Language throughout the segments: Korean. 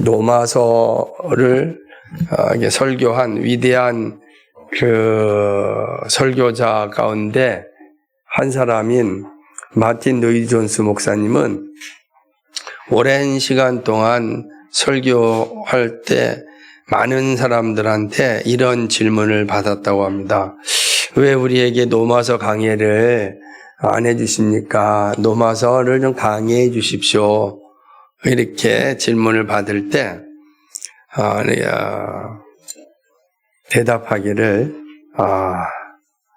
로마서를 설교한 위대한 그 설교자 가운데 한 사람인 마틴 로이드 존스 목사님은 오랜 시간 동안 설교할 때 많은 사람들한테 이런 질문을 받았다고 합니다. 왜 우리에게 로마서 강해를 안 해주십니까? 로마서를 좀 강해해 주십시오. 이렇게 질문을 받을 때 대답하기를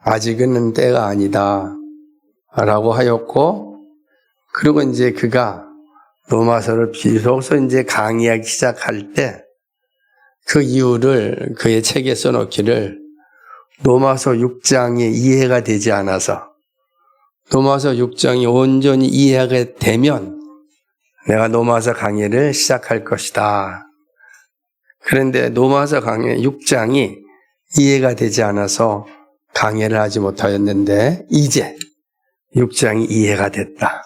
아직은 때가 아니다 라고 하였고, 그리고 이제 그가 로마서를 비로소 이제 강의하기 시작할 때 그 이유를 그의 책에 써놓기를 로마서 6장이 이해가 되지 않아서, 로마서 6장이 온전히 이해가 되면 내가 로마서 강의를 시작할 것이다. 그런데 로마서 강의 6장이 이해가 되지 않아서 강의를 하지 못하였는데 이제 6장이 이해가 됐다.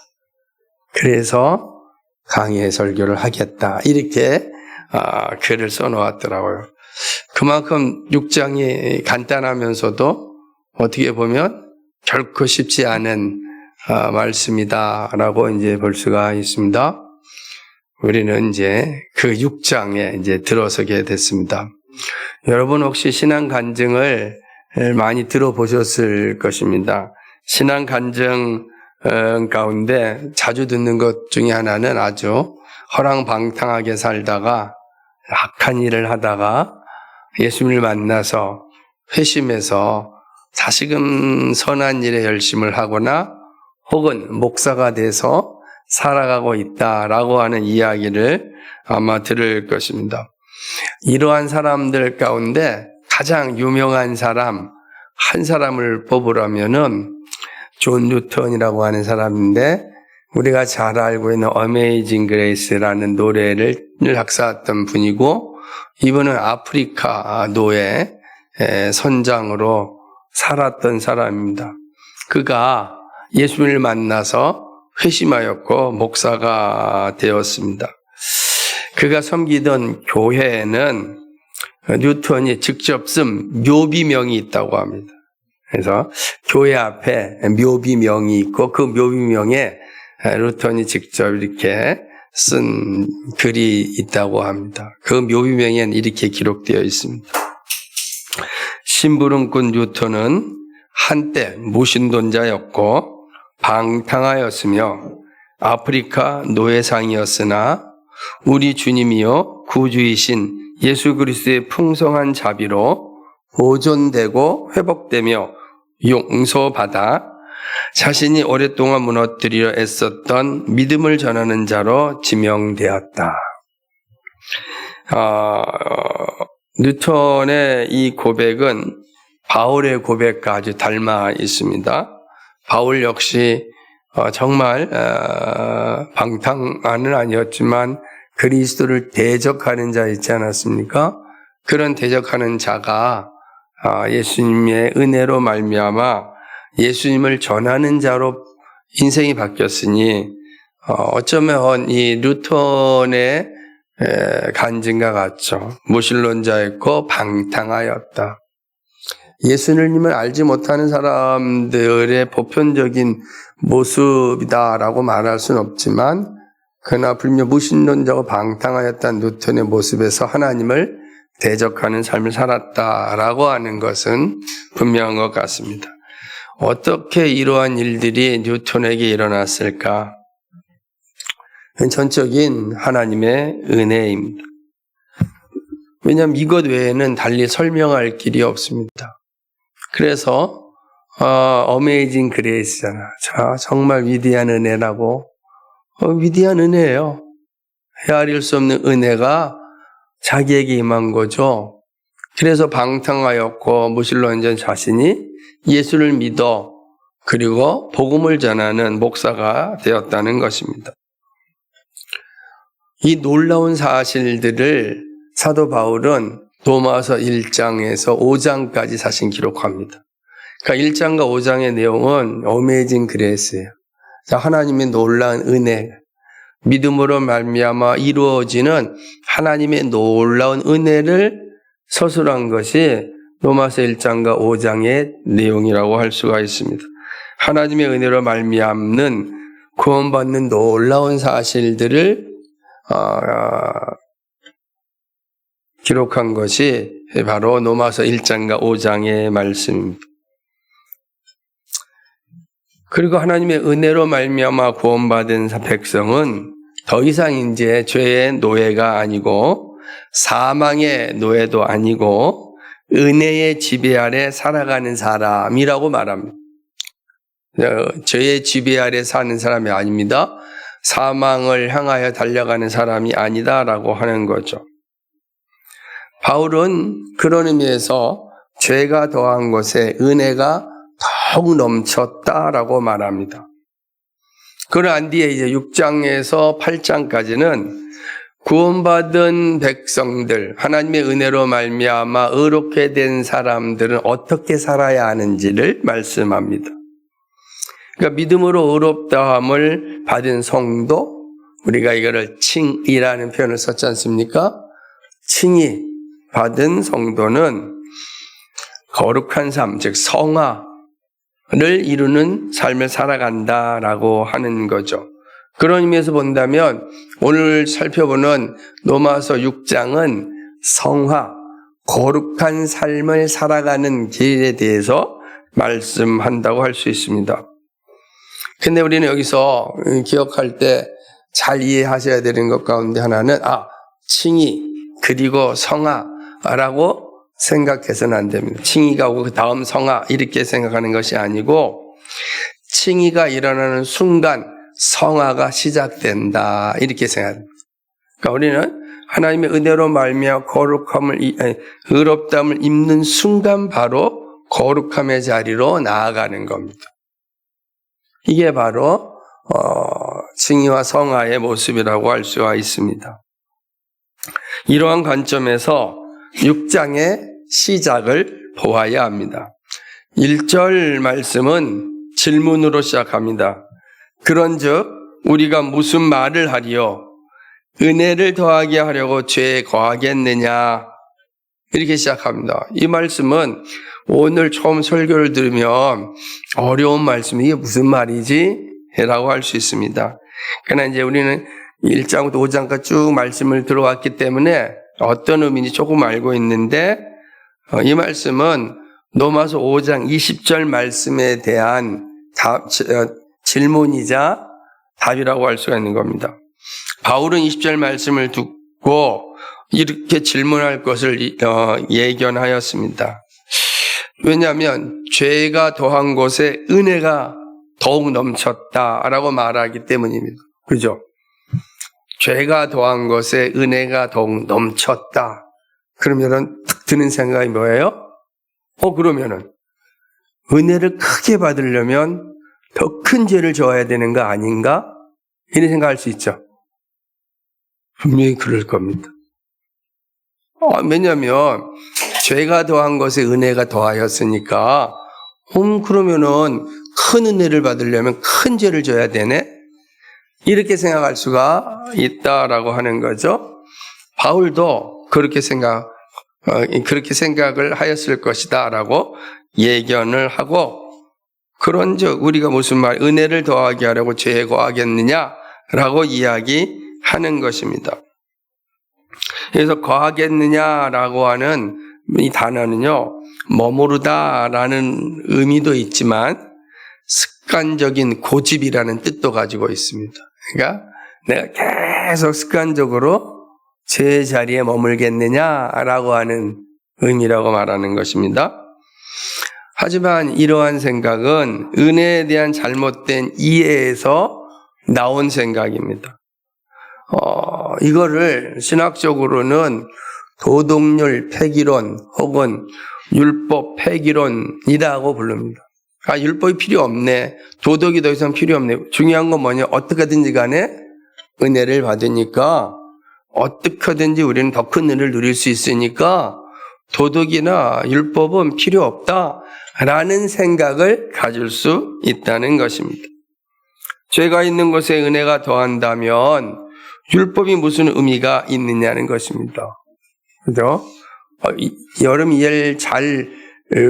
그래서 강의 설교를 하겠다. 이렇게 글을 써놓았더라고요. 그만큼 6장이 간단하면서도 어떻게 보면 결코 쉽지 않은 말씀이다라고 이제 볼 수가 있습니다. 우리는 이제 그 6장에 이제 들어서게 됐습니다. 여러분 혹시 신앙 간증을 많이 들어보셨을 것입니다. 신앙 간증 가운데 자주 듣는 것 중에 하나는 아주 허랑방탕하게 살다가 악한 일을 하다가 예수님을 만나서 회심해서 다시금 선한 일에 열심을 하거나 혹은 목사가 돼서 살아가고 있다라고 하는 이야기를 아마 들을 것입니다. 이러한 사람들 가운데 가장 유명한 사람 한 사람을 뽑으라면은 존 뉴턴이라고 하는 사람인데, 우리가 잘 알고 있는 어메이징 그레이스라는 노래를 작사했던 분이고, 이분은 아프리카 노예 선장으로 살았던 사람입니다. 그가 예수님을 만나서 회심하였고 목사가 되었습니다. 그가 섬기던 교회에는 뉴턴이 직접 쓴 묘비명이 있다고 합니다. 그래서 교회 앞에 묘비명이 있고 그 묘비명에 뉴턴이 직접 이렇게 쓴 글이 있다고 합니다. 그 묘비명에는 이렇게 기록되어 있습니다. 심부름꾼 뉴턴은 한때 무신론자였고 방탕하였으며 아프리카 노예상이었으나 우리 주님이여 구주이신 예수 그리스도의 풍성한 자비로 보존되고 회복되며 용서받아 자신이 오랫동안 무너뜨리려 애썼던 믿음을 전하는 자로 지명되었다. 뉴턴의 이 고백은 바울의 고백과 아주 닮아 있습니다. 바울 역시 정말 방탕한은 아니었지만 그리스도를 대적하는 자 있지 않았습니까? 그런 대적하는 자가 예수님의 은혜로 말미암아 예수님을 전하는 자로 인생이 바뀌었으니 어쩌면 이 뉴턴의 간증과 같죠. 무신론자였고 방탕하였다. 예수님을 알지 못하는 사람들의 보편적인 모습이다라고 말할 수는 없지만, 그러나 불며 무신론자고 방탕하였다는 뉴턴의 모습에서 하나님을 대적하는 삶을 살았다라고 하는 것은 분명한 것 같습니다. 어떻게 이러한 일들이 뉴턴에게 일어났을까? 전적인 하나님의 은혜입니다. 왜냐하면 이것 외에는 달리 설명할 길이 없습니다. 그래서 어메이징 그레이스잖아. 자, 정말 위대한 은혜라고. 위대한 은혜예요. 헤아릴 수 없는 은혜가 자기에게 임한 거죠. 그래서 방탕하였고 무신론자 자신이 예수를 믿어 그리고 복음을 전하는 목사가 되었다는 것입니다. 이 놀라운 사실들을 사도 바울은 로마서 1장에서 5장까지 사실 기록합니다. 그러니까 1장과 5장의 내용은 어메이징 그레이스예요. 하나님의 놀라운 은혜, 믿음으로 말미암아 이루어지는 하나님의 놀라운 은혜를 서술한 것이 로마서 1장과 5장의 내용이라고 할 수가 있습니다. 하나님의 은혜로 말미암는 구원받는 놀라운 사실들을 기록한 것이 바로 로마서 1장과 5장의 말씀입니다. 그리고 하나님의 은혜로 말미암아 구원받은 백성은 더 이상 이제 죄의 노예가 아니고 사망의 노예도 아니고 은혜의 지배 아래 살아가는 사람이라고 말합니다. 죄의 지배 아래 사는 사람이 아닙니다. 사망을 향하여 달려가는 사람이 아니다라고 하는 거죠. 바울은 그런 의미에서 죄가 더한 것에 은혜가 더욱 넘쳤다라고 말합니다. 그런 뒤에 이제 6장에서 8장까지는 구원받은 백성들, 하나님의 은혜로 말미암아 의롭게 된 사람들은 어떻게 살아야 하는지를 말씀합니다. 그러니까 믿음으로 의롭다함을 받은 성도, 우리가 이거를 칭이라는 표현을 썼지 않습니까? 칭이 받은 성도는 거룩한 삶, 즉 성화를 이루는 삶을 살아간다라고 하는 거죠. 그런 의미에서 본다면 오늘 살펴보는 로마서 6장은 성화, 거룩한 삶을 살아가는 길에 대해서 말씀한다고 할 수 있습니다. 근데 우리는 여기서 기억할 때 잘 이해하셔야 되는 것 가운데 하나는 칭의 그리고 성화라고 생각해서는 안 됩니다. 칭의가 오고 그 다음 성화 이렇게 생각하는 것이 아니고 칭의가 일어나는 순간 성화가 시작된다 이렇게 생각합니다. 그러니까 우리는 하나님의 은혜로 말미암아 의롭다함을 입는 순간 바로 거룩함의 자리로 나아가는 겁니다. 이게 바로 칭의와 성화의 모습이라고 할 수가 있습니다. 이러한 관점에서 6장의 시작을 보아야 합니다. 1절 말씀은 질문으로 시작합니다. 그런즉 우리가 무슨 말을 하리요? 은혜를 더하게 하려고 죄에 거하겠느냐? 이렇게 시작합니다. 이 말씀은 오늘 처음 설교를 들으면 어려운 말씀이 이게 무슨 말이지? 라고 할 수 있습니다. 그러나 이제 우리는 1장부터 5장까지 쭉 말씀을 들어왔기 때문에 어떤 의미인지 조금 알고 있는데 이 말씀은 로마서 5장 20절 말씀에 대한 질문이자 답이라고 할 수가 있는 겁니다. 바울은 20절 말씀을 듣고 이렇게 질문할 것을 예견하였습니다. 왜냐하면 죄가 더한 곳에 은혜가 더욱 넘쳤다라고 말하기 때문입니다. 그죠? 죄가 더한 것에 은혜가 더욱 넘쳤다. 그러면은 딱 드는 생각이 뭐예요? 그러면은 은혜를 크게 받으려면 더 큰 죄를 져야 되는 거 아닌가? 이런 생각할 수 있죠. 분명히 그럴 겁니다. 왜냐하면 죄가 더한 것에 은혜가 더하였으니까 그러면은 큰 은혜를 받으려면 큰 죄를 져야 되네? 이렇게 생각할 수가 있다라고 하는 거죠. 바울도 그렇게 생각을 하였을 것이다라고 예견을 하고 그런즉 우리가 무슨 말 은혜를 더하게 하려고 죄에 거하겠느냐라고 이야기하는 것입니다. 그래서 거하겠느냐라고 하는 이 단어는요 머무르다라는 의미도 있지만 습관적인 고집이라는 뜻도 가지고 있습니다. 그러니까 내가 계속 습관적으로 제 자리에 머물겠느냐라고 하는 의미라고 말하는 것입니다. 하지만 이러한 생각은 은혜에 대한 잘못된 이해에서 나온 생각입니다. 이거를 신학적으로는 도덕률 폐기론 혹은 율법 폐기론이라고 부릅니다. 율법이 필요 없네. 도덕이 더 이상 필요 없네. 중요한 건 뭐냐? 어떻게든지 간에 은혜를 받으니까 어떻게든지 우리는 더 큰 은혜를 누릴 수 있으니까 도덕이나 율법은 필요 없다라는 생각을 가질 수 있다는 것입니다. 죄가 있는 것에 은혜가 더한다면 율법이 무슨 의미가 있느냐는 것입니다. 그죠? 여러분 이해를 잘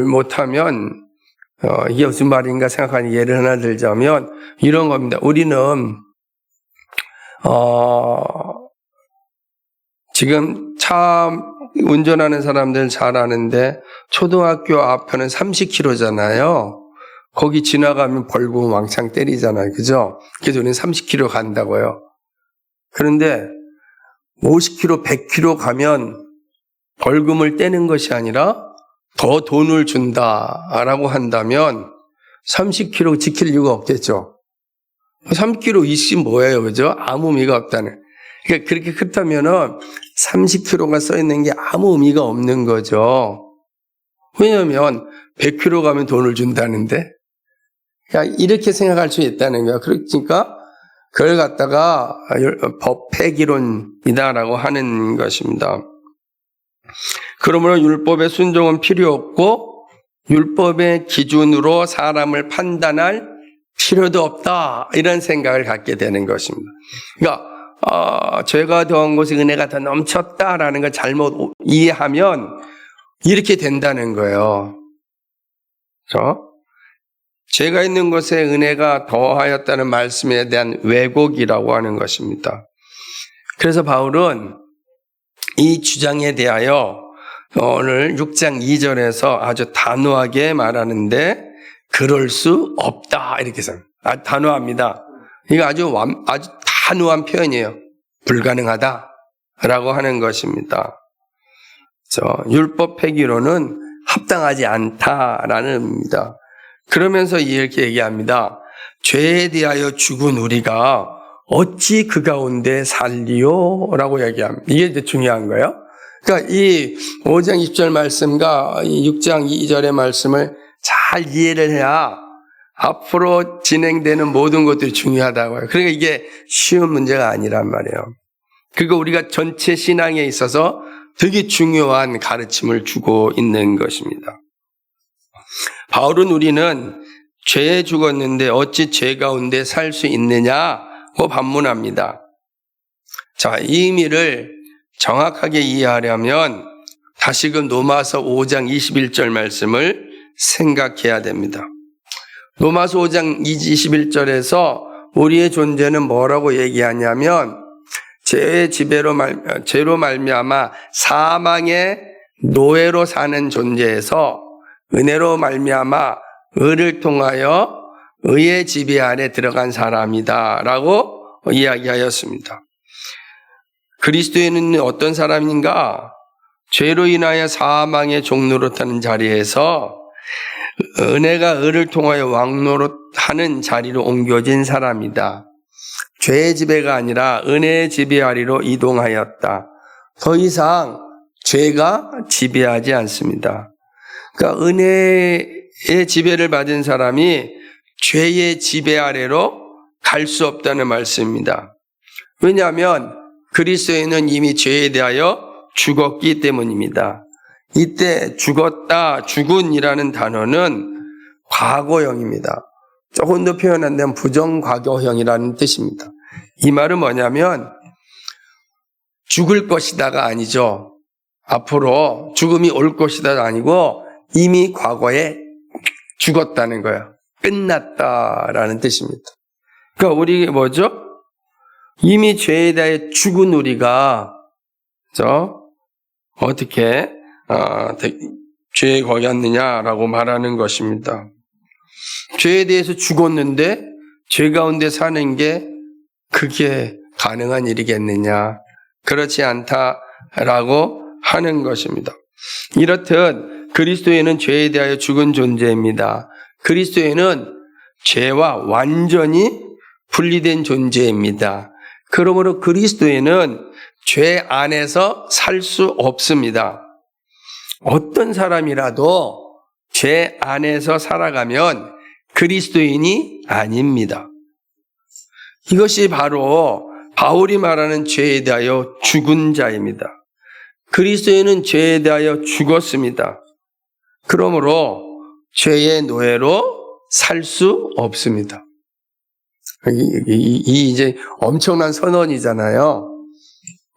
못하면 이게 무슨 말인가 생각하는 예를 하나 들자면 이런 겁니다. 우리는 지금 차 운전하는 사람들 잘 아는데 초등학교 앞에는 30km잖아요. 거기 지나가면 벌금 왕창 때리잖아요. 그죠? 그래서 우리는 30km 간다고요. 그런데 50km, 100km 가면 벌금을 떼는 것이 아니라 더 돈을 준다라고 한다면 30km 지킬 이유가 없겠죠. 3km 이씨 뭐예요, 그죠? 아무 의미가 없다는. 그러니까 그렇게 그렇다면은 30km가 써 있는 게 아무 의미가 없는 거죠. 왜냐하면 100km 가면 돈을 준다는데. 그러니까 이렇게 생각할 수 있다는 거야. 그러니까 그걸 갖다가 법 폐기론이다라고 하는 것입니다. 그러므로 율법의 순종은 필요 없고 율법의 기준으로 사람을 판단할 필요도 없다, 이런 생각을 갖게 되는 것입니다. 그러니까 죄가 더한 것에 은혜가 더 넘쳤다라는 걸 잘못 이해하면 이렇게 된다는 거예요. 그렇죠? 죄가 있는 것에 은혜가 더하였다는 말씀에 대한 왜곡이라고 하는 것입니다. 그래서 바울은 이 주장에 대하여 오늘 6장 2절에서 아주 단호하게 말하는데 그럴 수 없다, 이렇게 해서 단호합니다. 이거 아주 단호한 표현이에요. 불가능하다라고 하는 것입니다. 율법 폐기로는 합당하지 않다라는 의미입니다. 그러면서 이렇게 얘기합니다. 죄에 대하여 죽은 우리가 어찌 그 가운데 살리요? 라고 얘기합니다. 이게 이제 중요한 거예요. 그러니까 이 5장 20절 말씀과 이 6장 2절의 말씀을 잘 이해를 해야 앞으로 진행되는 모든 것들이 중요하다고요. 그러니까 이게 쉬운 문제가 아니란 말이에요. 그리고 우리가 전체 신앙에 있어서 되게 중요한 가르침을 주고 있는 것입니다. 바울은 우리는 죄에 죽었는데 어찌 죄 가운데 살 수 있느냐고 반문합니다. 자, 이 의미를 정확하게 이해하려면 다시금 로마서 5장 21절 말씀을 생각해야 됩니다. 로마서 5장 21절에서 우리의 존재는 뭐라고 얘기하냐면 죄의 죄로 말미암아 사망의 노예로 사는 존재에서 은혜로 말미암아 의를 통하여 의의 지배 안에 들어간 사람이다 라고 이야기하였습니다. 그리스도인은 어떤 사람인가? 죄로 인하여 사망의 종노릇하는 자리에서 은혜가 의를 통하여 왕노릇하는 자리로 옮겨진 사람이다. 죄의 지배가 아니라 은혜의 지배하리로 이동하였다. 더 이상 죄가 지배하지 않습니다. 그러니까 은혜의 지배를 받은 사람이 죄의 지배 아래로 갈 수 없다는 말씀입니다. 왜냐하면 그리스도인은 이미 죄에 대하여 죽었기 때문입니다. 이때 죽었다, 죽은이라는 단어는 과거형입니다. 조금 더 표현한다면 부정과거형이라는 뜻입니다. 이 말은 뭐냐면 죽을 것이다가 아니죠. 앞으로 죽음이 올 것이다가 아니고 이미 과거에 죽었다는 거예요. 끝났다라는 뜻입니다. 그러니까 우리 뭐죠? 이미 죄에 대해 죽은 우리가 어떻게 죄에 거겼느냐라고 말하는 것입니다. 죄에 대해서 죽었는데 죄 가운데 사는 게 그게 가능한 일이겠느냐? 그렇지 않다라고 하는 것입니다. 이렇듯 그리스도인은 죄에 대하여 죽은 존재입니다. 그리스도인은 죄와 완전히 분리된 존재입니다. 그러므로 그리스도인은 죄 안에서 살 수 없습니다. 어떤 사람이라도 죄 안에서 살아가면 그리스도인이 아닙니다. 이것이 바로 바울이 말하는 죄에 대하여 죽은 자입니다. 그리스도인은 죄에 대하여 죽었습니다. 그러므로 죄의 노예로 살 수 없습니다. 이제 엄청난 선언이잖아요.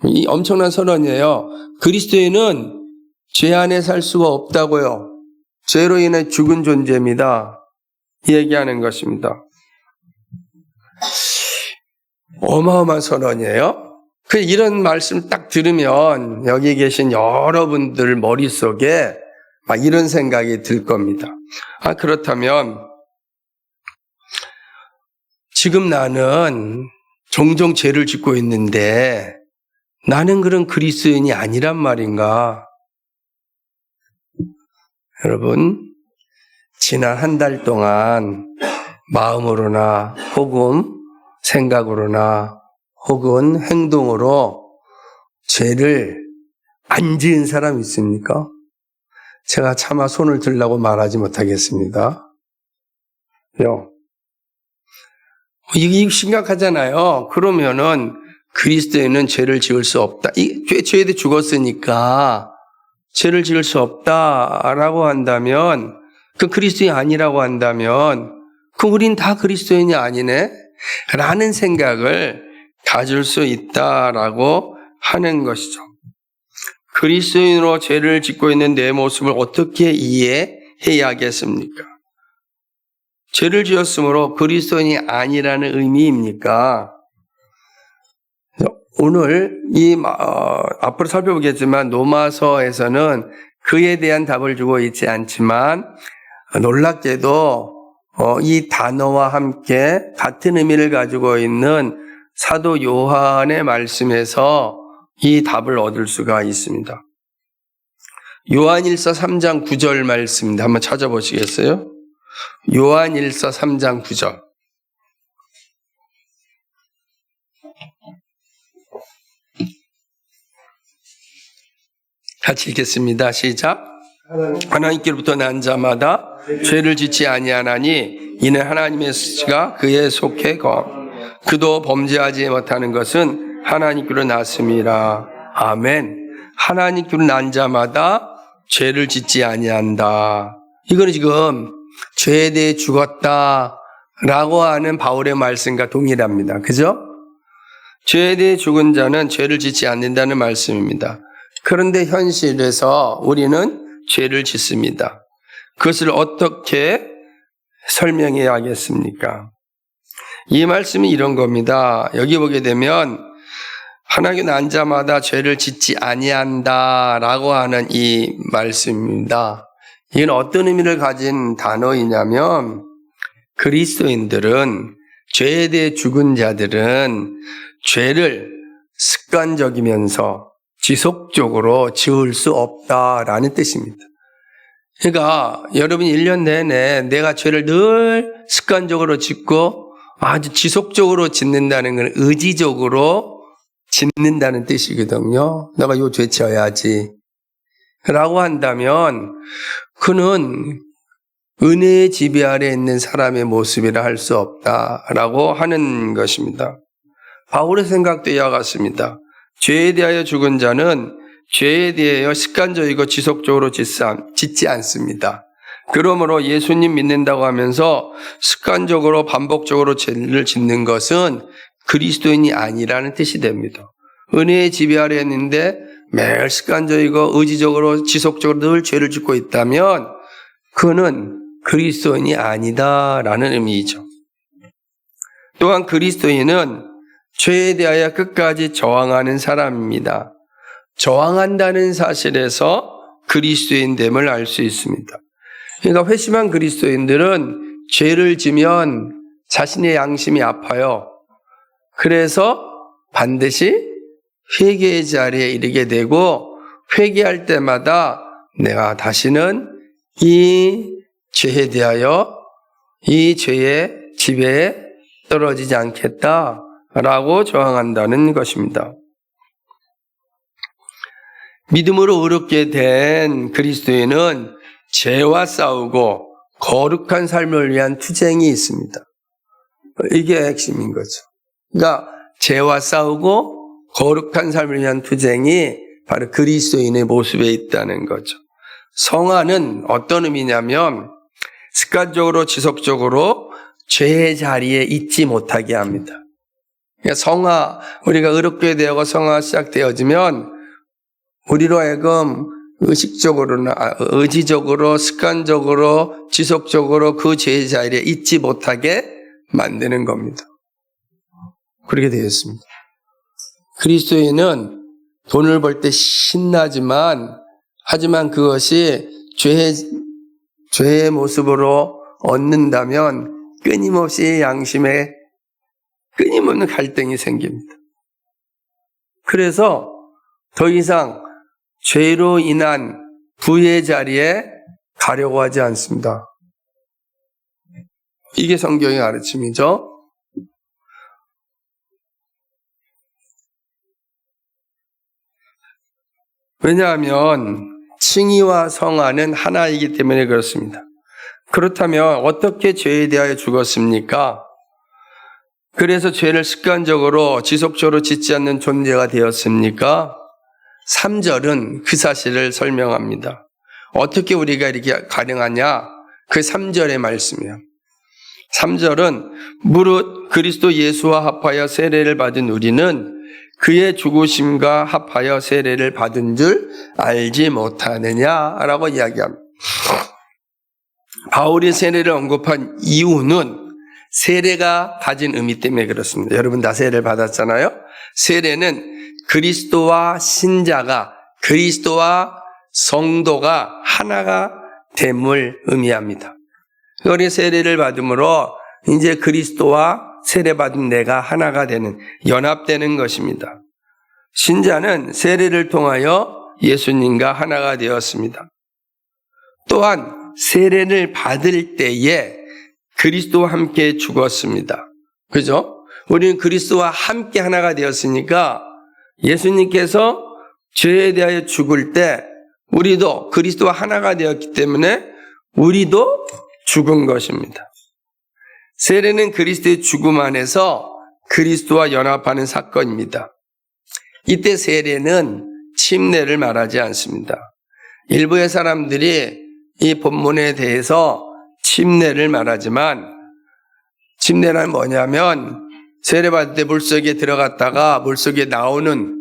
이 엄청난 선언이에요. 그리스도인은 죄 안에 살 수가 없다고요. 죄로 인해 죽은 존재입니다. 얘기하는 것입니다. 어마어마한 선언이에요. 이런 말씀 딱 들으면 여기 계신 여러분들 머릿속에 막 이런 생각이 들 겁니다. 그렇다면 지금 나는 종종 죄를 짓고 있는데 나는 그런 그리스도인이 아니란 말인가? 여러분, 지난 한 달 동안 마음으로나 혹은 생각으로나 혹은 행동으로 죄를 안 지은 사람 있습니까? 제가 차마 손을 들라고 말하지 못하겠습니다. 이게 심각하잖아요. 그러면은 그리스도인은 죄를 지을 수 없다. 죄에 대해 죽었으니까 죄를 지을 수 없다라고 한다면, 그 그리스도인이 아니라고 한다면, 우린 다 그리스도인이 아니네? 라는 생각을 가질 수 있다라고 하는 것이죠. 그리스도인으로 죄를 짓고 있는 내 모습을 어떻게 이해해야겠습니까? 죄를 지었으므로 그리스도인이 아니라는 의미입니까? 오늘 앞으로 살펴보겠지만 로마서에서는 그에 대한 답을 주고 있지 않지만 놀랍게도 이 단어와 함께 같은 의미를 가지고 있는 사도 요한의 말씀에서 이 답을 얻을 수가 있습니다. 요한일서 3장 9절 말씀입니다. 한번 찾아보시겠어요? 요한일서 3장 9절. 같이 읽겠습니다. 시작. 하나님께로부터 난 자마다 죄를 짓지 아니하나니 이는 하나님의 씨가 그에 속해 그도 범죄하지 못하는 것은 하나님께로 났음이라. 아멘. 하나님께로 난 자마다 죄를 짓지 아니한다. 이거는 지금 죄에 대해 죽었다라고 하는 바울의 말씀과 동일합니다. 그죠? 죄에 대해 죽은 자는 죄를 짓지 않는다는 말씀입니다. 그런데 현실에서 우리는 죄를 짓습니다. 그것을 어떻게 설명해야겠습니까? 이 말씀이 이런 겁니다. 여기 보게 되면 하나님께 난 자마다 죄를 짓지 아니한다라고 하는 이 말씀입니다. 이건 어떤 의미를 가진 단어이냐면 그리스도인들은, 죄에 대해 죽은 자들은 죄를 습관적이면서 지속적으로 지을 수 없다라는 뜻입니다. 그러니까 여러분이 1년 내내 내가 죄를 늘 습관적으로 짓고 아주 지속적으로 짓는다는 건 의지적으로 짓는다는 뜻이거든요. 내가 요 죄 지어야지 라고 한다면 그는 은혜의 지배 아래 있는 사람의 모습이라 할 수 없다라고 하는 것입니다. 바울의 생각도 이와 같습니다. 죄에 대하여 죽은 자는 죄에 대하여 습관적이고 지속적으로 짓지 않습니다. 그러므로 예수님 믿는다고 하면서 습관적으로 반복적으로 죄를 짓는 것은 그리스도인이 아니라는 뜻이 됩니다. 은혜의 지배 아래 있는데 매일 습관적이고 의지적으로 지속적으로 늘 죄를 짓고 있다면 그는 그리스도인이 아니다라는 의미이죠. 또한 그리스도인은 죄에 대하여 끝까지 저항하는 사람입니다. 저항한다는 사실에서 그리스도인됨을 알 수 있습니다. 그러니까 회심한 그리스도인들은 죄를 지면 자신의 양심이 아파요. 그래서 반드시 회개의 자리에 이르게 되고 회개할 때마다 내가 다시는 이 죄에 대하여 이 죄의 지배에 떨어지지 않겠다라고 저항한다는 것입니다. 믿음으로 의롭게 된 그리스도인은 죄와 싸우고 거룩한 삶을 위한 투쟁이 있습니다. 이게 핵심인 거죠. 그러니까 죄와 싸우고 거룩한 삶을 위한 투쟁이 바로 그리스도인의 모습에 있다는 거죠. 성화는 어떤 의미냐면 습관적으로 지속적으로 죄의 자리에 있지 못하게 합니다. 그러니까 성화, 우리가 의롭게 되고 성화가 시작되어지면 우리로 하여금 의식적으로나 의지적으로 습관적으로 지속적으로 그 죄의 자리에 있지 못하게 만드는 겁니다. 그렇게 되었습니다. 그리스도인은 돈을 벌 때 신나지만 하지만 그것이 죄의 모습으로 얻는다면 끊임없이 양심에 끊임없는 갈등이 생깁니다. 그래서 더 이상 죄로 인한 부의 자리에 가려고 하지 않습니다. 이게 성경의 가르침이죠. 왜냐하면 칭의와 성화는 하나이기 때문에 그렇습니다. 그렇다면 어떻게 죄에 대하여 죽었습니까? 그래서 죄를 습관적으로 지속적으로 짓지 않는 존재가 되었습니까? 3절은 그 사실을 설명합니다. 어떻게 우리가 이렇게 가능하냐? 그 3절의 말씀이에요. 3절은 무릇 그리스도 예수와 합하여 세례를 받은 우리는 그의 죽으심과 합하여 세례를 받은 줄 알지 못하느냐라고 이야기합니다. 바울이 세례를 언급한 이유는 세례가 가진 의미 때문에 그렇습니다. 여러분 다 세례를 받았잖아요. 세례는 그리스도와 신자가, 그리스도와 성도가 하나가 됨을 의미합니다. 우리 세례를 받음으로 이제 그리스도와 세례받은 내가 하나가 되는, 연합되는 것입니다. 신자는 세례를 통하여 예수님과 하나가 되었습니다. 또한 세례를 받을 때에 그리스도와 함께 죽었습니다. 그죠? 우리는 그리스도와 함께 하나가 되었으니까 예수님께서 죄에 대하여 죽을 때 우리도 그리스도와 하나가 되었기 때문에 우리도 죽은 것입니다. 세례는 그리스도의 죽음 안에서 그리스도와 연합하는 사건입니다. 이때 세례는 침례를 말하지 않습니다. 일부의 사람들이 이 본문에 대해서 침례를 말하지만 침례란 뭐냐면 세례받을 때 물속에 들어갔다가 물속에 나오는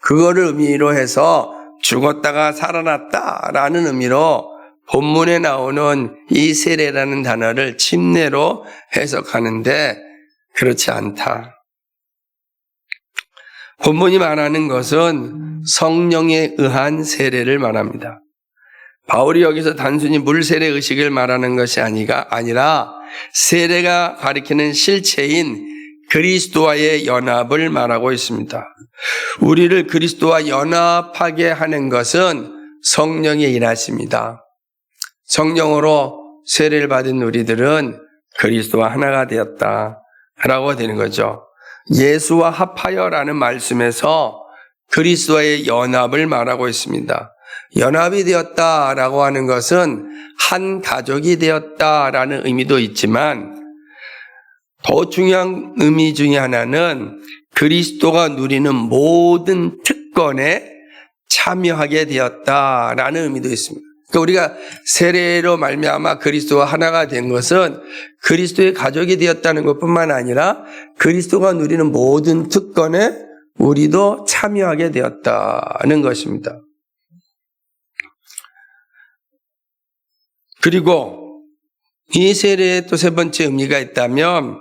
그거를 의미로 해서 죽었다가 살아났다라는 의미로 본문에 나오는 이 세례라는 단어를 침례로 해석하는데 그렇지 않다. 본문이 말하는 것은 성령에 의한 세례를 말합니다. 바울이 여기서 단순히 물세례 의식을 말하는 것이 아니라 세례가 가리키는 실체인 그리스도와의 연합을 말하고 있습니다. 우리를 그리스도와 연합하게 하는 것은 성령의 일하십니다. 성령으로 세례를 받은 우리들은 그리스도와 하나가 되었다라고 되는 거죠. 예수와 합하여라는 말씀에서 그리스도와의 연합을 말하고 있습니다. 연합이 되었다라고 하는 것은 한 가족이 되었다라는 의미도 있지만 더 중요한 의미 중에 하나는 그리스도가 누리는 모든 특권에 참여하게 되었다라는 의미도 있습니다. 그러니까 우리가 세례로 말미암아 그리스도와 하나가 된 것은 그리스도의 가족이 되었다는 것뿐만 아니라 그리스도가 누리는 모든 특권에 우리도 참여하게 되었다는 것입니다. 그리고 이 세례의 또 세 번째 의미가 있다면,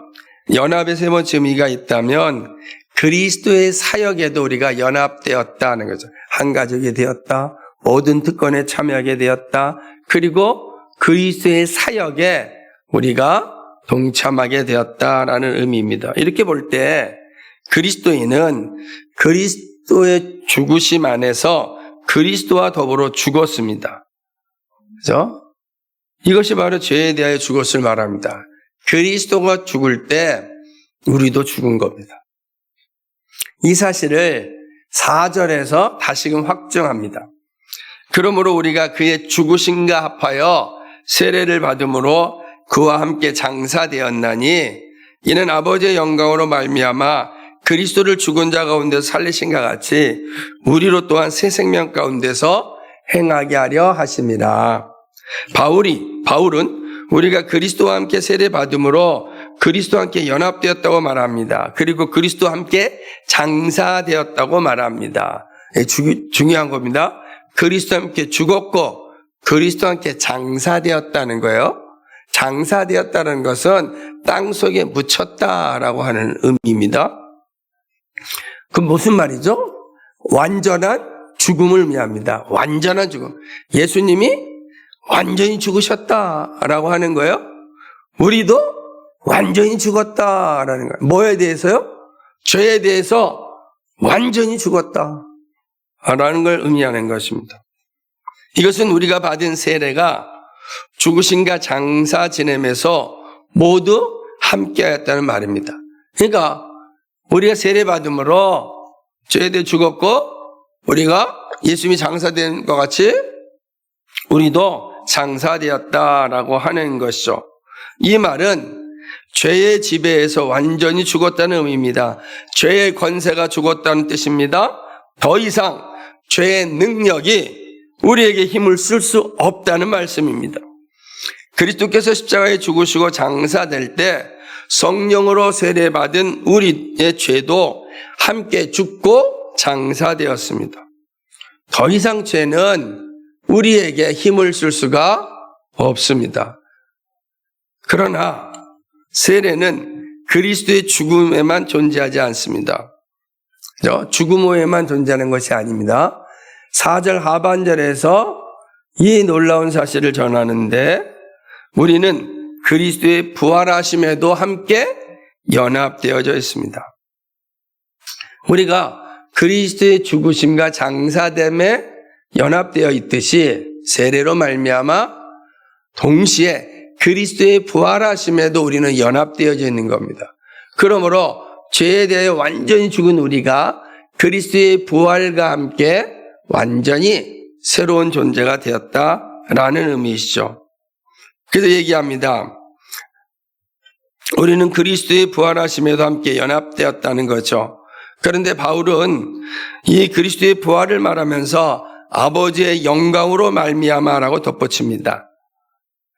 연합의 세 번째 의미가 있다면 그리스도의 사역에도 우리가 연합되었다는 거죠. 한 가족이 되었다, 모든 특권에 참여하게 되었다, 그리고 그리스도의 사역에 우리가 동참하게 되었다라는 의미입니다. 이렇게 볼 때 그리스도인은 그리스도의 죽으심 안에서 그리스도와 더불어 죽었습니다. 그죠? 이것이 바로 죄에 대하여 죽었을 말합니다. 그리스도가 죽을 때 우리도 죽은 겁니다. 이 사실을 4절에서 다시금 확정합니다. 그러므로 우리가 그의 죽으심과 합하여 세례를 받음으로 그와 함께 장사되었나니 이는 아버지의 영광으로 말미암아 그리스도를 죽은 자 가운데서 살리신과 같이 우리로 또한 새 생명 가운데서 행하게 하려 하심이라. 바울은 우리가 그리스도와 함께 세례 받음으로 그리스도와 함께 연합되었다고 말합니다. 그리고 그리스도와 함께 장사되었다고 말합니다. 중요한 겁니다. 그리스도와 함께 죽었고 그리스도와 함께 장사되었다는 거예요. 장사되었다는 것은 땅 속에 묻혔다라고 하는 의미입니다. 그 무슨 말이죠? 완전한 죽음을 의미합니다. 완전한 죽음. 예수님이 완전히 죽으셨다라고 하는 거예요. 우리도 완전히 죽었다라는 거예요. 뭐에 대해서요? 죄에 대해서 완전히 죽었다라는 걸 의미하는 것입니다. 이것은 우리가 받은 세례가 죽으심과 장사 지냄에서 모두 함께하였다는 말입니다. 그러니까 우리가 세례 받음으로 죄에 대해 죽었고 우리가 예수님이 장사된 것 같이 우리도 장사되었다라고 하는 것이죠. 이 말은 죄의 지배에서 완전히 죽었다는 의미입니다. 죄의 권세가 죽었다는 뜻입니다. 더 이상 죄의 능력이 우리에게 힘을 쓸 수 없다는 말씀입니다. 그리스도께서 십자가에 죽으시고 장사될 때 성령으로 세례받은 우리의 죄도 함께 죽고 장사되었습니다. 더 이상 죄는 우리에게 힘을 쓸 수가 없습니다. 그러나 세례는 그리스도의 죽음에만 존재하지 않습니다. 죽음 후에만 존재하는 것이 아닙니다. 4절 하반절에서 이 놀라운 사실을 전하는데 우리는 그리스도의 부활하심에도 함께 연합되어져 있습니다. 우리가 그리스도의 죽으심과 장사됨에 연합되어 있듯이 세례로 말미암아 동시에 그리스도의 부활하심에도 우리는 연합되어져 있는 겁니다. 그러므로 죄에 대해 완전히 죽은 우리가 그리스도의 부활과 함께 완전히 새로운 존재가 되었다라는 의미이시죠. 그래서 얘기합니다. 우리는 그리스도의 부활하심에도 함께 연합되었다는 거죠. 그런데 바울은 이 그리스도의 부활을 말하면서 아버지의 영광으로 말미암아라고 덧붙입니다.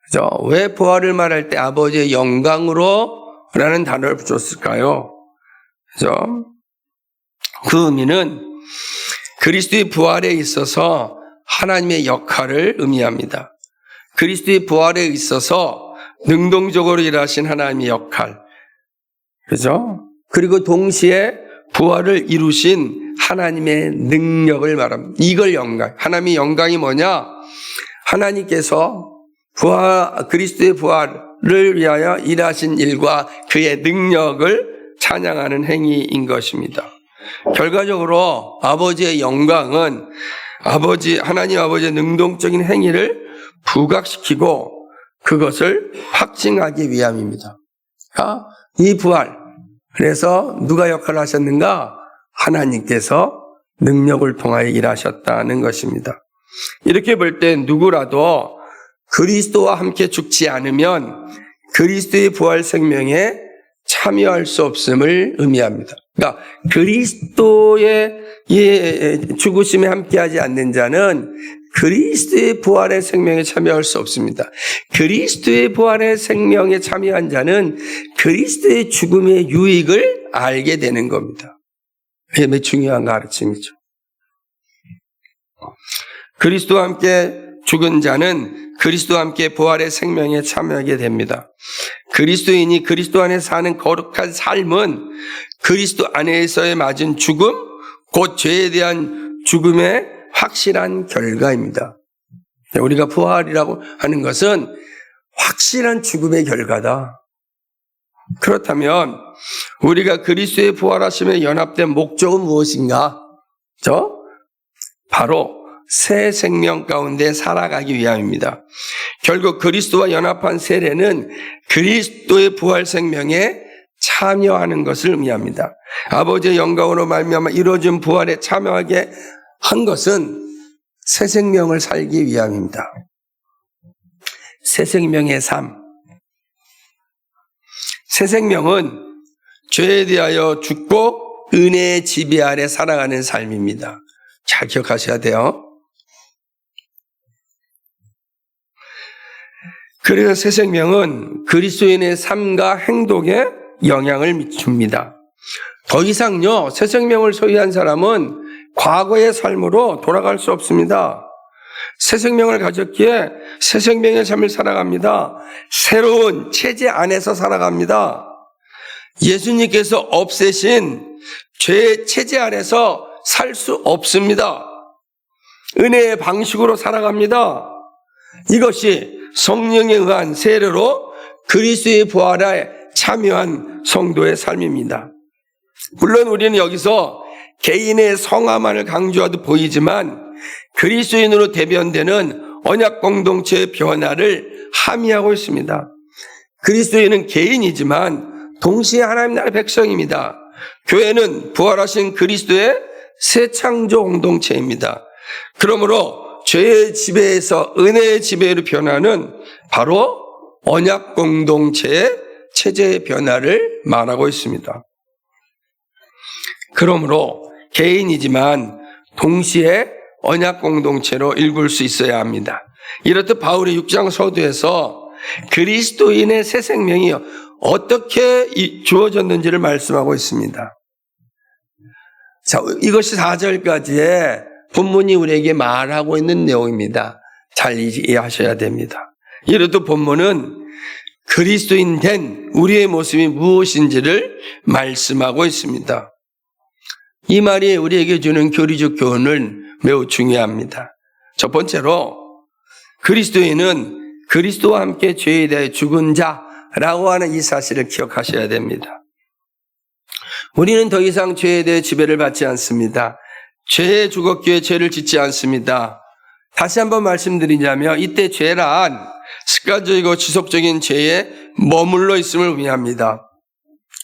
그죠? 왜 부활을 말할 때 아버지의 영광으로라는 단어를 붙였을까요? 그죠? 그 의미는 그리스도의 부활에 있어서 하나님의 역할을 의미합니다. 그리스도의 부활에 있어서 능동적으로 일하신 하나님의 역할. 그죠? 그리고 동시에 부활을 이루신 하나님의 능력을 말합니다. 이걸 영광. 하나님의 영광이 뭐냐? 하나님께서 그리스도의 부활을 위하여 일하신 일과 그의 능력을 찬양하는 행위인 것입니다. 결과적으로 아버지의 영광은 하나님 아버지의 능동적인 행위를 부각시키고 그것을 확증하기 위함입니다. 이 부활, 그래서 누가 역할을 하셨는가? 하나님께서 능력을 통하여 일하셨다는 것입니다. 이렇게 볼 때 누구라도 그리스도와 함께 죽지 않으면 그리스도의 부활 생명에 참여할 수 없음을 의미합니다. 그러니까 그리스도의 죽으심에 함께하지 않는 자는 그리스도의 부활의 생명에 참여할 수 없습니다. 그리스도의 부활의 생명에 참여한 자는 그리스도의 죽음의 유익을 알게 되는 겁니다. 이게 매우 중요한 가르침이죠. 그리스도와 함께 죽은 자는 그리스도와 함께 부활의 생명에 참여하게 됩니다. 그리스도인이 그리스도 안에 사는 거룩한 삶은 그리스도 안에서의 맞은 죽음, 곧 죄에 대한 죽음의 확실한 결과입니다. 우리가 부활이라고 하는 것은 확실한 죽음의 결과다. 그렇다면 우리가 그리스도의 부활하심에 연합된 목적은 무엇인가? 바로 새 생명 가운데 살아가기 위함입니다. 결국 그리스도와 연합한 세례는 그리스도의 부활 생명에 참여하는 것을 의미합니다. 아버지의 영광으로 말미암아 이루어진 부활에 참여하게 한 것은 새 생명을 살기 위함입니다. 새 생명의 삶. 새 생명은 죄에 대하여 죽고 은혜의 지배 아래 살아가는 삶입니다. 잘 기억하셔야 돼요. 그래서 새 생명은 그리스도인의 삶과 행동에 영향을 줍니다. 더 이상요, 새 생명을 소유한 사람은 과거의 삶으로 돌아갈 수 없습니다. 새 생명을 가졌기에 새 생명의 삶을 살아갑니다. 새로운 체제 안에서 살아갑니다. 예수님께서 없애신 죄의 체제 안에서 살 수 없습니다. 은혜의 방식으로 살아갑니다. 이것이 성령에 의한 세례로 그리스도의 부활에 참여한 성도의 삶입니다. 물론 우리는 여기서 개인의 성화만을 강조하듯 보이지만 그리스도인으로 대변되는 언약 공동체의 변화를 함의하고 있습니다. 그리스도인은 개인이지만 동시에 하나님 나라의 백성입니다. 교회는 부활하신 그리스도의 새 창조 공동체입니다. 그러므로 죄의 지배에서 은혜의 지배로 변화는 바로 언약 공동체의 체제의 변화를 말하고 있습니다. 그러므로 개인이지만 동시에 언약 공동체로 읽을 수 있어야 합니다. 이렇듯 바울의 6장 서두에서 그리스도인의 새 생명이 어떻게 주어졌는지를 말씀하고 있습니다. 자, 이것이 4절까지의 본문이 우리에게 말하고 있는 내용입니다. 잘 이해하셔야 됩니다. 이렇듯 본문은 그리스도인 된 우리의 모습이 무엇인지를 말씀하고 있습니다. 이 말이 우리에게 주는 교리적 교훈은 매우 중요합니다. 첫 번째로 그리스도인은 그리스도와 함께 죄에 대해 죽은 자라고 하는 이 사실을 기억하셔야 됩니다. 우리는 더 이상 죄에 대해 지배를 받지 않습니다. 죄에 죽었기에 죄를 짓지 않습니다. 다시 한번 말씀드리자면 이때 죄란 습관적이고 지속적인 죄에 머물러 있음을 의미합니다.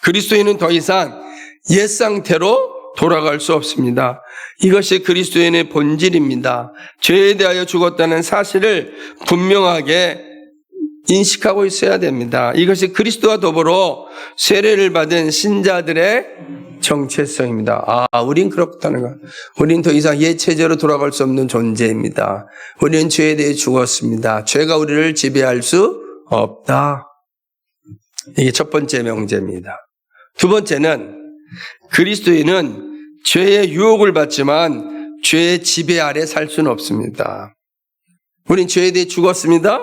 그리스도인은 더 이상 옛 상태로 돌아갈 수 없습니다. 이것이 그리스도인의 본질입니다. 죄에 대하여 죽었다는 사실을 분명하게 인식하고 있어야 됩니다. 이것이 그리스도와 더불어 세례를 받은 신자들의 정체성입니다. 우린 그렇다는 거. 우린 더 이상 옛 체제로 돌아갈 수 없는 존재입니다. 우리는 죄에 대해 죽었습니다. 죄가 우리를 지배할 수 없다. 이게 첫 번째 명제입니다. 두 번째는 그리스도인은 죄의 유혹을 받지만 죄의 지배 아래 살 수는 없습니다. 우린 죄에 대해 죽었습니다.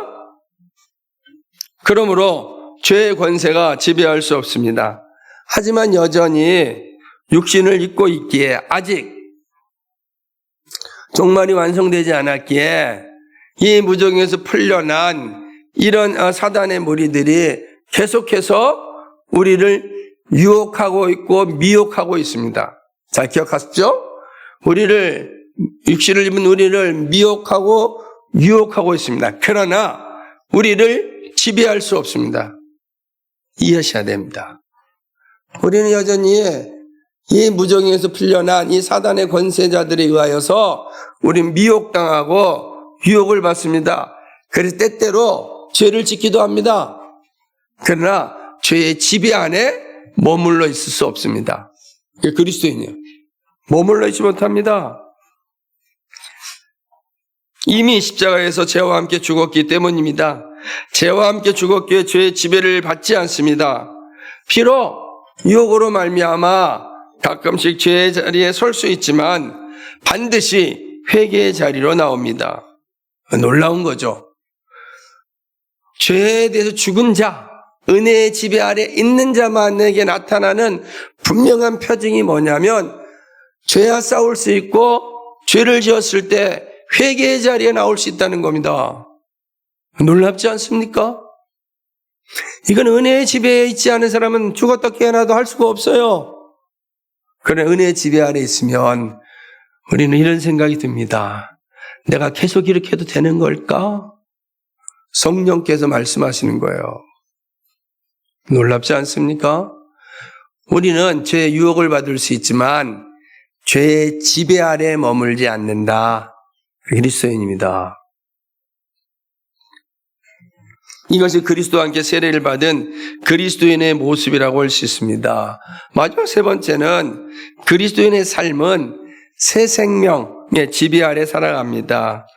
그러므로 죄의 권세가 지배할 수 없습니다. 하지만 여전히 육신을 입고 있기에 아직 종말이 완성되지 않았기에 이 무정에서 풀려난 이런 사단의 무리들이 계속해서 우리를 유혹하고 있고 미혹하고 있습니다. 잘 기억하시죠? 육신을 입은 우리를 미혹하고 유혹하고 있습니다. 그러나 우리를 지배할 수 없습니다. 이해하셔야 됩니다. 우리는 여전히 이 무정에서 풀려난 이 사단의 권세자들에 의하여서 우리는 미혹당하고 유혹을 받습니다. 그래서 때때로 죄를 짓기도 합니다. 그러나 죄의 지배 안에 머물러 있을 수 없습니다. 그리스도인이요. 머물러 있지 못합니다. 이미 십자가에서 죄와 함께 죽었기 때문입니다. 죄와 함께 죽었기에 죄의 지배를 받지 않습니다. 비록 유혹으로 말미암아 가끔씩 죄의 자리에 설 수 있지만 반드시 회개의 자리로 나옵니다. 놀라운 거죠. 죄에 대해서 죽은 자, 은혜의 지배 아래 있는 자만에게 나타나는 분명한 표징이 뭐냐면 죄와 싸울 수 있고 죄를 지었을 때 회개의 자리에 나올 수 있다는 겁니다. 놀랍지 않습니까? 이건 은혜의 지배에 있지 않은 사람은 죽었다 깨어나도 할 수가 없어요. 그러나 은혜의 지배 아래 있으면 우리는 이런 생각이 듭니다. 내가 계속 이렇게 해도 되는 걸까? 성령께서 말씀하시는 거예요. 놀랍지 않습니까? 우리는 죄의 유혹을 받을 수 있지만 죄의 지배 아래 머물지 않는다. 그리스도인입니다. 이것이 그리스도와 함께 세례를 받은 그리스도인의 모습이라고 할 수 있습니다. 마지막 세 번째는 그리스도인의 삶은 새 생명의 지배 아래 살아갑니다.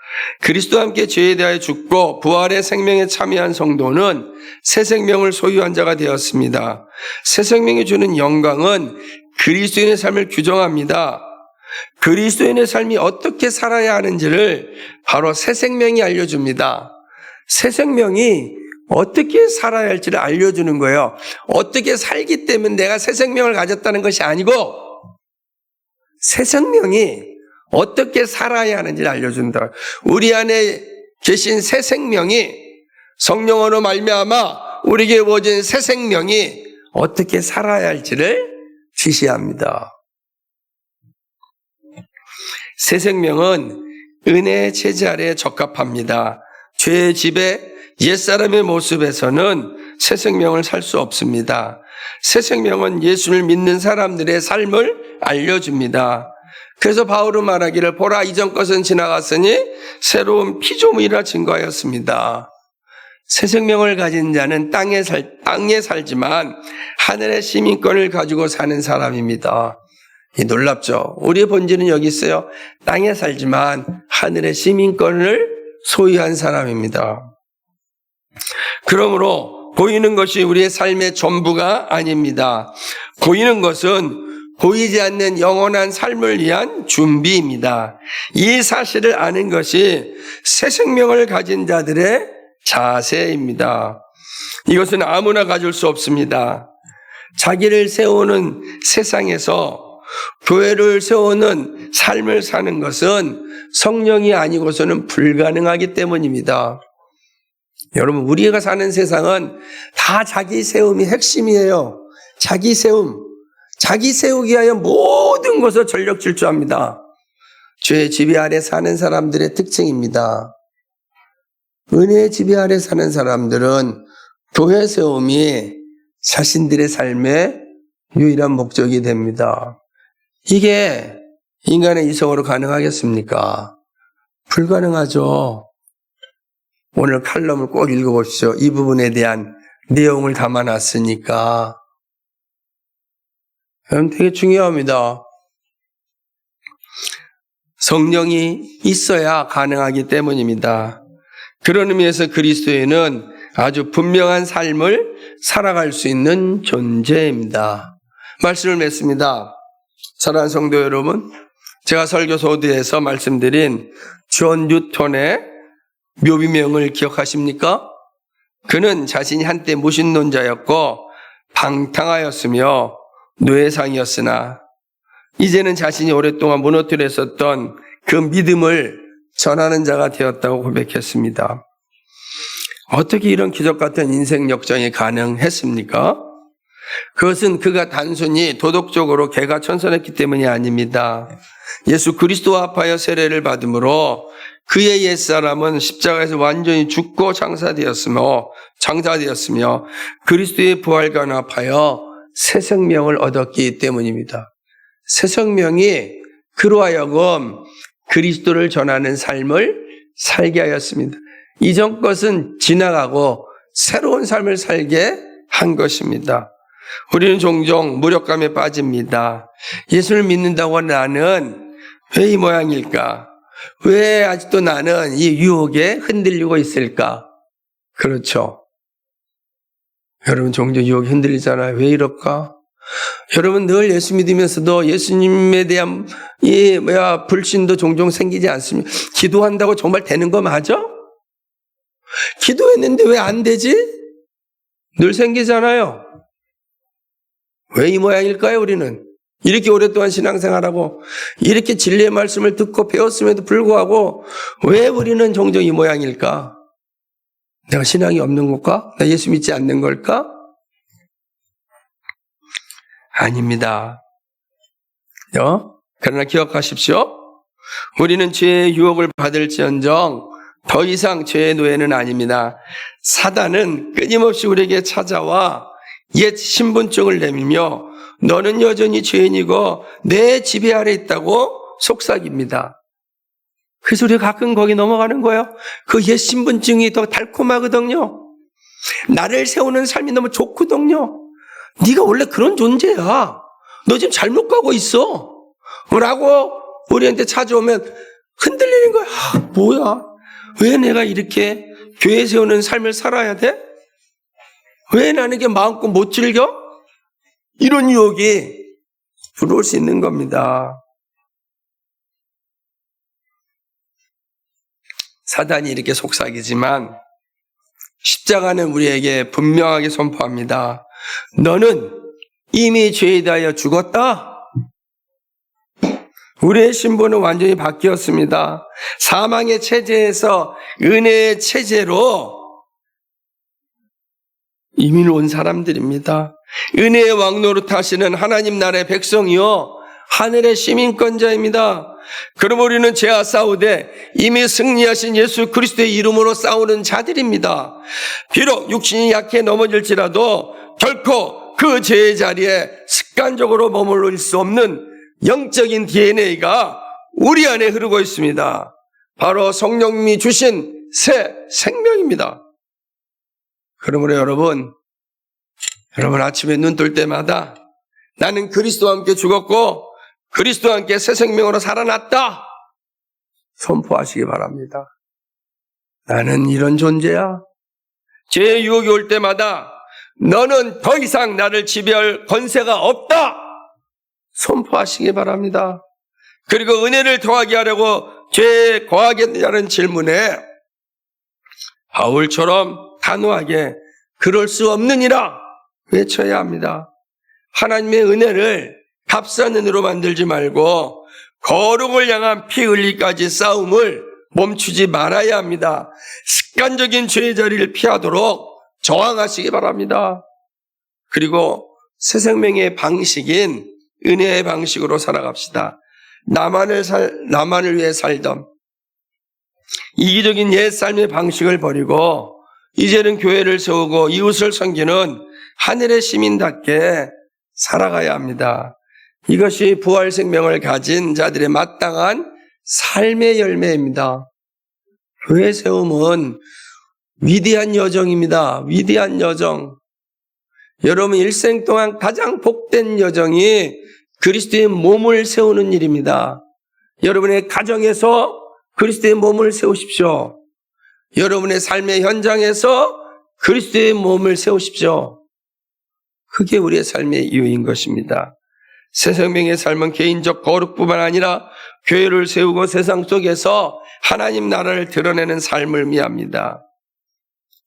그리스도와 함께 죄에 대하여 죽고 부활의 생명에 참여한 성도는 새 생명을 소유한 자가 되었습니다. 새 생명이 주는 영광은 그리스도인의 삶을 규정합니다. 그리스도인의 삶이 어떻게 살아야 하는지를 바로 새 생명이 알려줍니다. 새 생명이 어떻게 살아야 할지를 알려주는 거예요. 어떻게 살기 때문에 내가 새 생명을 가졌다는 것이 아니고 새 생명이 어떻게 살아야 하는지를 알려준다. 우리 안에 계신 새 생명이 성령으로 말미암아 우리에게 주어진 새 생명이 어떻게 살아야 할지를 지시합니다. 새 생명은 은혜의 체제 아래에 적합합니다. 죄의 집에 옛사람의 모습에서는 새 생명을 살 수 없습니다. 새 생명은 예수를 믿는 사람들의 삶을 알려줍니다. 그래서 바울은 말하기를 보라 이전 것은 지나갔으니 새로운 피조물이라 증거하였습니다. 새 생명을 가진 자는 땅에 살지만 하늘의 시민권을 가지고 사는 사람입니다. 놀랍죠? 우리의 본질은 여기 있어요. 땅에 살지만 하늘의 시민권을 소유한 사람입니다. 그러므로 보이는 것이 우리의 삶의 전부가 아닙니다. 보이는 것은 보이지 않는 영원한 삶을 위한 준비입니다. 이 사실을 아는 것이 새 생명을 가진 자들의 자세입니다. 이것은 아무나 가질 수 없습니다. 자기를 세우는 세상에서 교회를 세우는 삶을 사는 것은 성령이 아니고서는 불가능하기 때문입니다. 여러분, 우리가 사는 세상은 다 자기 세움이 핵심이에요. 자기 세움. 자기 세우기 위하여 모든 것을 전력 질주합니다. 죄의 지배 아래 사는 사람들의 특징입니다. 은혜의 지배 아래 사는 사람들은 교회 세움이 자신들의 삶의 유일한 목적이 됩니다. 이게 인간의 이성으로 가능하겠습니까? 불가능하죠. 오늘 칼럼을 꼭 읽어보십시오. 이 부분에 대한 내용을 담아놨으니까. 되게 중요합니다. 성령이 있어야 가능하기 때문입니다. 그런 의미에서 그리스도인은 아주 분명한 삶을 살아갈 수 있는 존재입니다. 말씀을 맺습니다. 사랑하는 성도 여러분, 제가 설교 소두에서 말씀드린 존 뉴턴의 묘비명을 기억하십니까? 그는 자신이 한때 무신론자였고 방탕하였으며 노예상이었으나 이제는 자신이 오랫동안 무너뜨렸었던 그 믿음을 전하는 자가 되었다고 고백했습니다. 어떻게 이런 기적 같은 인생 역정이 가능했습니까? 그것은 그가 단순히 도덕적으로 개가천선했기 때문이 아닙니다. 예수 그리스도와 합하여 세례를 받음으로 그의 옛사람은 십자가에서 완전히 죽고 장사되었으며 그리스도의 부활과 합하여 새 생명을 얻었기 때문입니다. 새 생명이 그로 하여금 그리스도를 전하는 삶을 살게 하였습니다. 이전 것은 지나가고 새로운 삶을 살게 한 것입니다. 우리는 종종 무력감에 빠집니다. 예수를 믿는다고 나는 왜 이 모양일까? 왜 아직도 나는 이 유혹에 흔들리고 있을까? 그렇죠. 여러분 종종 유혹에 흔들리잖아요. 왜 이럴까? 여러분 늘 예수 믿으면서도 예수님에 대한 불신도 종종 생기지 않습니까? 기도한다고 정말 되는 거 맞아? 기도했는데 왜 안 되지? 늘 생기잖아요. 왜 이 모양일까요, 우리는? 이렇게 오랫동안 신앙생활하고 이렇게 진리의 말씀을 듣고 배웠음에도 불구하고 왜 우리는 종종 이 모양일까? 내가 신앙이 없는 걸까? 나 예수 믿지 않는 걸까? 아닙니다. 그러나 기억하십시오. 우리는 죄의 유혹을 받을지언정 더 이상 죄의 노예는 아닙니다. 사단은 끊임없이 우리에게 찾아와 옛 신분증을 내밀며 너는 여전히 죄인이고 내 지배 아래 있다고 속삭입니다. 그래서 우리가 가끔 거기 넘어가는 거예요. 그 옛 신분증이 더 달콤하거든요. 나를 세우는 삶이 너무 좋거든요. 네가 원래 그런 존재야. 너 지금 잘못 가고 있어. 라고 우리한테 찾아오면 흔들리는 거야. 뭐야? 왜 내가 이렇게 교회 세우는 삶을 살아야 돼? 왜 나는 이게 마음껏 못 즐겨? 이런 유혹이 들어올 수 있는 겁니다. 사단이 이렇게 속삭이지만 십자가는 우리에게 분명하게 선포합니다. 너는 이미 죄에 대하여 죽었다. 우리의 신분은 완전히 바뀌었습니다. 사망의 체제에서 은혜의 체제로 이미 온 사람들입니다. 은혜의 왕노릇 하시는 하나님 나라의 백성이요 하늘의 시민권자입니다. 그럼 우리는 죄와 싸우되 이미 승리하신 예수 그리스도의 이름으로 싸우는 자들입니다. 비록 육신이 약해 넘어질지라도 결코 그 죄의 자리에 습관적으로 머물러 수 없는 영적인 DNA가 우리 안에 흐르고 있습니다. 바로 성령님이 주신 새 생명입니다. 그러므로 여러분 아침에 눈 뜰 때마다 나는 그리스도와 함께 죽었고 그리스도와 함께 새 생명으로 살아났다 선포하시기 바랍니다. 나는 이런 존재야. 죄의 유혹이 올 때마다 너는 더 이상 나를 지배할 권세가 없다 선포하시기 바랍니다. 그리고 은혜를 더하게 하려고 죄에 거하겠느냐는 질문에 바울처럼 단호하게 그럴 수 없느니라 외쳐야 합니다. 하나님의 은혜를 값싼 은혜로 만들지 말고 거룩을 향한 피 흘리기까지 싸움을 멈추지 말아야 합니다. 습관적인 죄의 자리를 피하도록 저항하시기 바랍니다. 그리고 새 생명의 방식인 은혜의 방식으로 살아갑시다. 나만을 위해 살던 이기적인 옛 삶의 방식을 버리고 이제는 교회를 세우고 이웃을 섬기는 하늘의 시민답게 살아가야 합니다. 이것이 부활 생명을 가진 자들의 마땅한 삶의 열매입니다. 교회 세움은 위대한 여정입니다. 위대한 여정. 여러분 일생 동안 가장 복된 여정이 그리스도의 몸을 세우는 일입니다. 여러분의 가정에서 그리스도의 몸을 세우십시오. 여러분의 삶의 현장에서 그리스도의 몸을 세우십시오. 그게 우리의 삶의 이유인 것입니다. 새 생명의 삶은 개인적 거룩뿐만 아니라 교회를 세우고 세상 속에서 하나님 나라를 드러내는 삶을 의미합니다.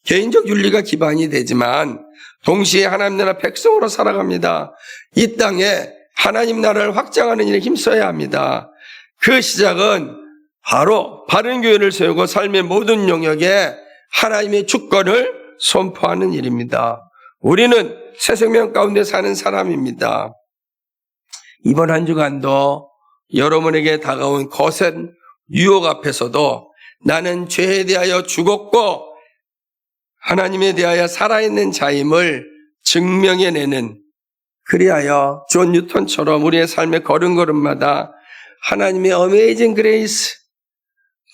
개인적 윤리가 기반이 되지만 동시에 하나님 나라 백성으로 살아갑니다. 이 땅에 하나님 나라를 확장하는 일에 힘써야 합니다. 그 시작은 바로 바른 교회를 세우고 삶의 모든 영역에 하나님의 주권을 선포하는 일입니다. 우리는 새 생명 가운데 사는 사람입니다. 이번 한 주간도 여러분에게 다가온 거센 유혹 앞에서도 나는 죄에 대하여 죽었고 하나님에 대하여 살아있는 자임을 증명해내는, 그리하여 존 뉴턴처럼 우리의 삶의 걸음걸음마다 하나님의 어메이징 그레이스,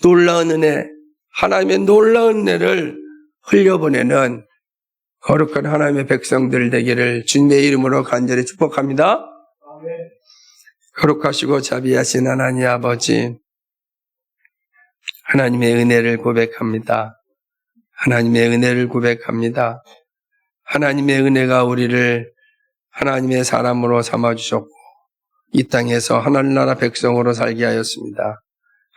놀라운 은혜, 하나님의 놀라운 은혜를 흘려보내는 거룩한 하나님의 백성들 되기를 주님의 이름으로 간절히 축복합니다. 아멘. 거룩하시고 자비하신 하나님 아버지, 하나님의 은혜를 고백합니다. 하나님의 은혜를 고백합니다. 하나님의 은혜가 우리를 하나님의 사람으로 삼아주셨고 이 땅에서 하늘나라 백성으로 살게 하였습니다.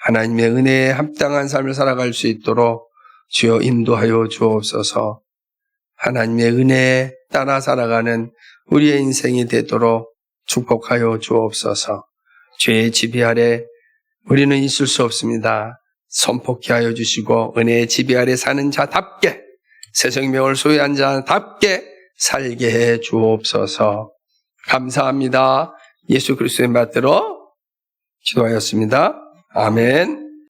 하나님의 은혜에 합당한 삶을 살아갈 수 있도록 주여 인도하여 주옵소서. 하나님의 은혜에 따라 살아가는 우리의 인생이 되도록 축복하여 주옵소서. 죄의 지배 아래 우리는 있을 수 없습니다. 선포케 하여 주시고 은혜의 지배 아래 사는 자답게, 새 생명을 소유한 자답게 살게 해 주옵소서. 감사합니다. 예수 그리스도의 맛대로 기도하였습니다. 아멘.